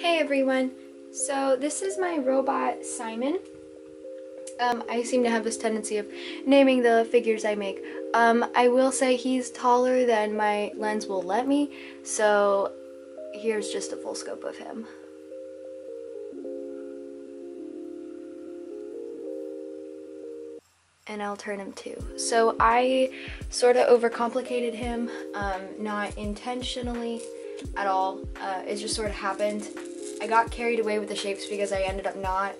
Hey everyone! So this is my robot Simon. I seem to have this tendency of naming the figures I make. I will say he's taller than my lens will let me, so here's just a full scope of him. And I'll turn him too. So I sort of overcomplicated him, not intentionally at all. It just sort of happened. I got carried away with the shapes because I ended up not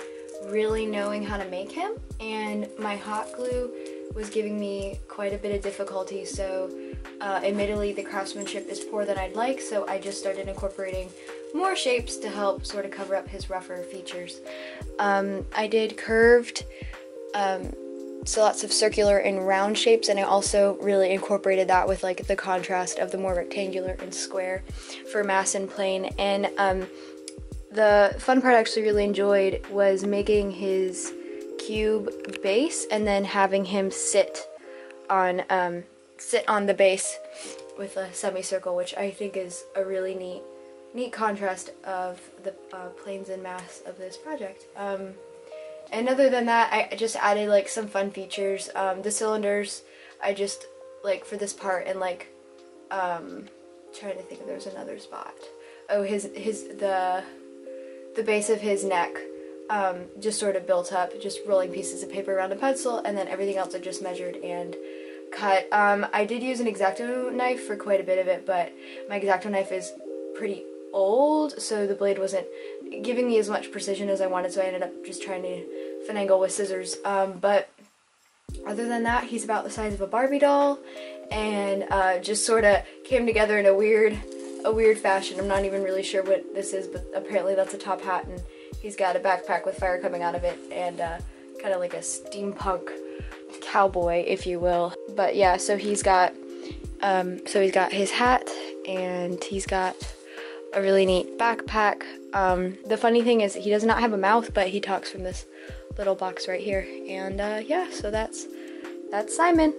really knowing how to make him, and my hot glue was giving me quite a bit of difficulty, so admittedly the craftsmanship is poor than I'd like, so I just started incorporating more shapes to help sort of cover up his rougher features. I did curved, so lots of circular and round shapes, and I also really incorporated that with like the contrast of the more rectangular and square for mass and plane. And the fun part I actually really enjoyed was making his cube base and then having him sit on the base with a semicircle, which I think is a really neat contrast of the planes and mass of this project. And other than that, I just added like some fun features. The cylinders, I just like for this part, and like trying to think if there's another spot. Oh, the base of his neck just sort of built up, just rolling pieces of paper around a pencil, and then everything else I just measured and cut. I did use an exacto knife for quite a bit of it, but my exacto knife is pretty old, so the blade wasn't giving me as much precision as I wanted, so I ended up just trying to finagle with scissors. But other than that, he's about the size of a Barbie doll, and just sort of came together in a weird fashion. I'm not even really sure what this is, but apparently that's a top hat, and he's got a backpack with fire coming out of it, and kind of like a steampunk cowboy, if you will. But yeah, so he's got his hat, and he's got a really neat backpack. The funny thing is he does not have a mouth, but he talks from this little box right here. And yeah, so that's Simon.